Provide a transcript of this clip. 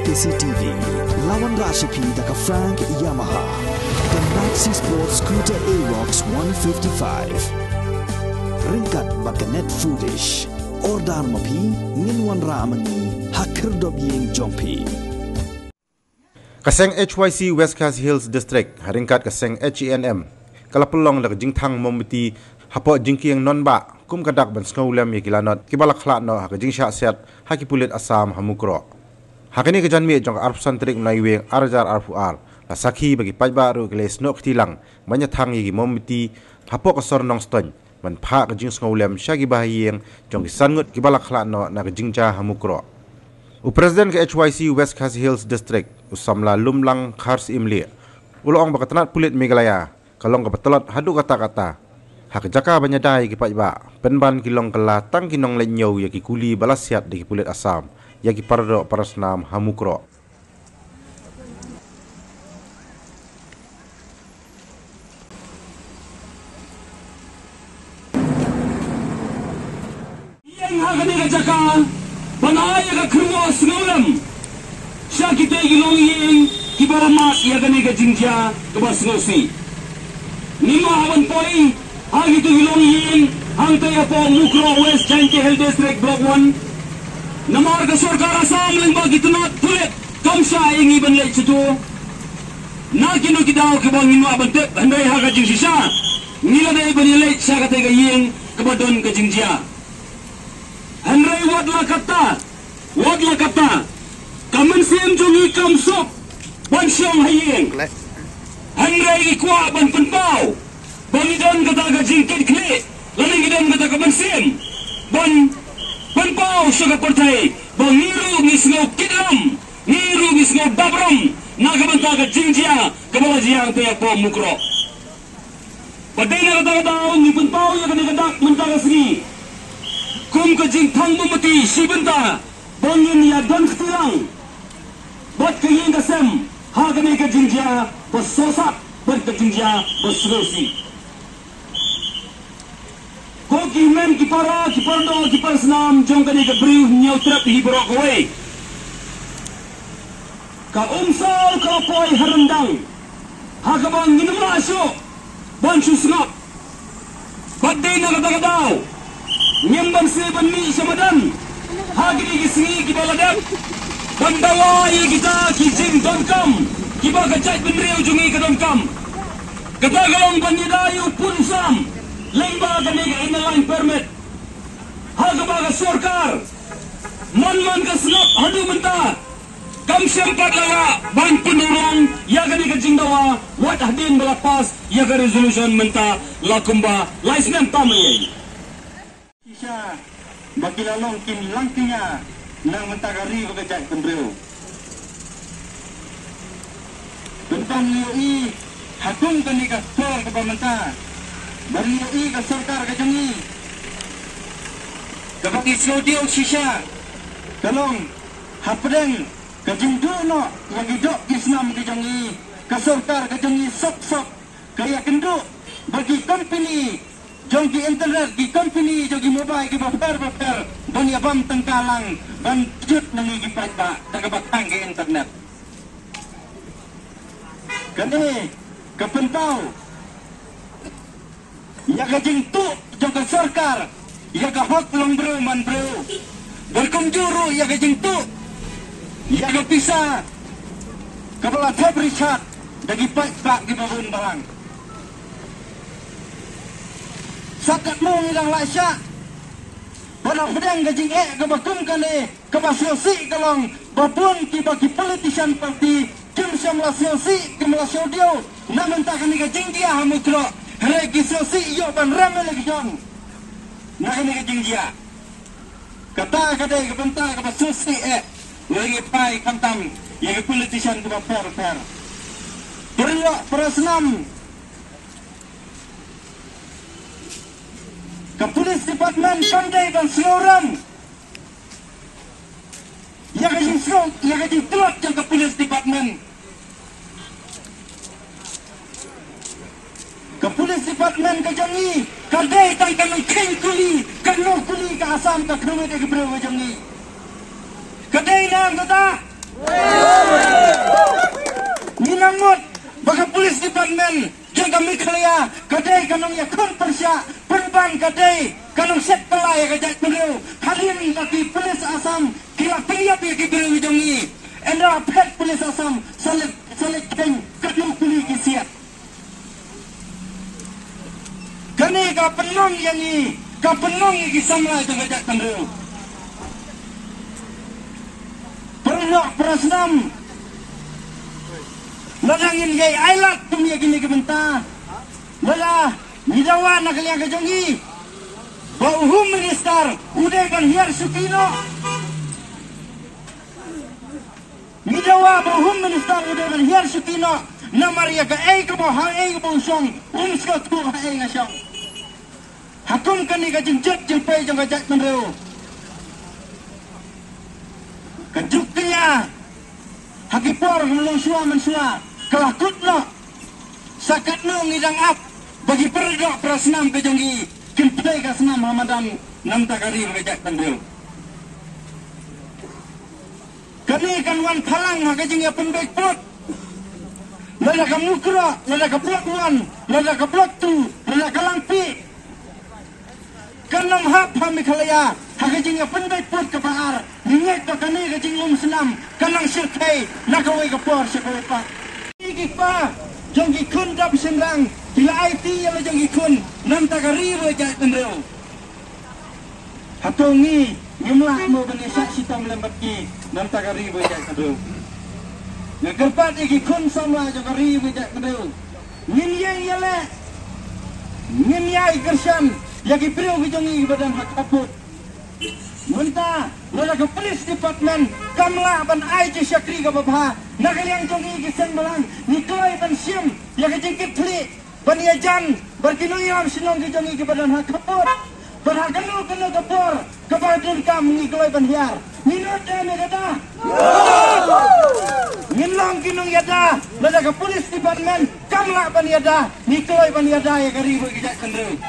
KCTV, lawan Rashipi daka Frank Yamaha, the Maxi Sport Scooter Aerox 155. Ringkat bakanet foolish, ordan mapi, nginwan ramani, hakir dobyeng jompi. Kaseng HYC West Khas Hills District, haringkat kaseng HENM, kalapulong lag jingthang momiti, hapo jingkieng nonba, kum kadak ban snowlem yakilanot, kibalak no hakajing set, hakipulit Assam hamukro. Hakini ke janmi jong arpusan trik menaiweng arjar arpuar la sakhi bagi pajbaru gles nok tilang banyak thang yigi momiti hapo kasor nong ston man pha ke jing ngolem shagi bahiyeng jong sangut kibalak no na ke jingja hamukro u president ke HYC West Khas Hills District usamla lumlang khars imli ulong bakatanat pulit Meghalaya kalong ke betelot hadu kata-kata hak jaka banyak dai ki pajba penban kilong kala tang kinong lenyo yaki kuli balasiat di pulit Assam yaki pardo parasnam hamukro. Yang hagani kajaka, banaya ka krumo snowlam. Siya kita gilong yang kibaramas yagani ka jingja kabas ngosi. Nima hawan poi, hagi tu gilong yang hangtay po mukro West Chanti Hill District Block 1. Namar ka sarkar Assam lang bagitunat tulit kamsa ingi banlay chutu nakino kidaw kibang hinwa bantep handay haga jing sisa nila day banilay sa katay kayeng kabadon ka jingjia handay wadla kata kamansim jungi kamsop bansyong hayeng handay ikwa ban penpaw bangidon kata ka jingkid kli lalingidon kata kamansim Penpau suka pertai, bangiru misno kidam, ngiru misno babram, naga ke jingjia, kebala jiang tiap pom mukro. Padai na kata ni penpau yang kena kendak mentara segi. Kum ke jing thang memeti si benta, bangin ya don ketilang. Bot ke yin kasem, ha kena ke jingjia, bersosak, bot ke jingjia, berserusi. Koki men kipara kipardo kiparsnam jongkani ke briu nyautrap hiborok away. Ka umsal ka poi harendang. Hakabang ginuma asyo. Bansu snap. Badai na kata-kataw. Nyembang seban mi samadan. Hagini kisingi kibaladam. Bandawai kita kijing donkam. Kiba kacait benriu jungi ke donkam. Katagalong banyidayu pun sam. Lengba kami ke inaline permit. Hagabaga sorkar. Man ke senap hadu mentah. Kam sempat lawa ban penurung ya kami ke jingdawa wat hadin belapas ya ke resolution mentah lakumba laisnem tamai. Kisah bagi lalong kim langkinya nang mentagari bekejak kendreu. Tentang liui hakum kami ke sor ke pemerintah. Barioi ka sarkar ka jangi kapag islodio sisya kalong hapdeng ka jingdu no yang idok islam ka jangi ka sarkar ka jangi sok kaya kendo bagi company jongki internet di company jogi mobile ki baper dunia bam tengkalang ban jut nangi ki prata tagabatang ke internet kani kapentau ya kajing tu jangka sarkar ya ka hak long bro man bro berkumjuru ya kajing tu ya ka pisa kepala tab Richard dagi pak di babun barang sakat mo ngilang lasya barang pedang kajing ke bakum kane ke basiosi kalong babun ki bagi politician parti kim samla siosi kim la siodio namun tak kani kajing dia hamukro Hei kisosi yo ban ramai lagi jong. Nak ini kejing dia. Kata ke bentar ke susi lagi pai kantam yang politician ke per. Periok perasnam. Ke polis department pandai dan seloram. Ya kejing telak yang ke polis department. Ke polis department ke jangi kadai tangkan king kuli kanu kuli ke Assam ke krumit ke bro jangi kadai nam kata Ninangot baka police department yang kami kaya kadai kanong yakon persya perban kadai kanong set pelai kajak beliau hadirin bagi police Asam kila pilihat ya beliau jongi endra pet police Asam salit keng kanong puli kisiat kani ka penong yang ni ka penong iki samla itu kajak beliau pernah prasnam ladangin gay ailat tumia gini kebenta lala nidawa nakaliang kajongi bauhum minister uday kan hiar sukino nidawa bauhum minister uday kan hiar sukino namaria ka ay ka bo ha ay ka bo song umska tu ha ay nga song hakun kani ka jinjat jingpay jang kajak menreo kajuk kanya hakipor melong suwa mensua kelakut lo sakat lo ngidang ap bagi perdok prasnam kejongi kimplay kasnam Ramadan nam takari ngajak tandil kani kan wan palang hakajengi apun baik pot lada ka mukro lada ka blok wan lada ka blok tu lada ka lampi kanam hap hami kalaya hakajengi apun baik pot ke bahar ningek to kani kajengi senam kanang sirkai nakawai ka por sekawai pak iki pa jonggi kun dap senrang bila IT yang jonggi kun nam takari wajak tendreu hatongi nyumlah mo banesa sitam lembaki nam takari wajak tendreu ngagerpat iki kun sama jongari wajak tendreu nin yang yale nin yai gersan yagi priu jongi badan hak kaput Munta, lala ke police department, kamla ban aiji syakri ke babha, nakaliang jongi kiseng balang, nikloi ban sim, ya ke jengkit pli, ban yajan, berkinong yang sinong ke jongi ke badan hak kapur, berhakanu kena kapur, ke badan kam nikloi ban hiar, minut demi kata, minlong kinong yada, lala ke police department, kamla ban yada, nikloi ban yada ya ke ribu kijak kendru.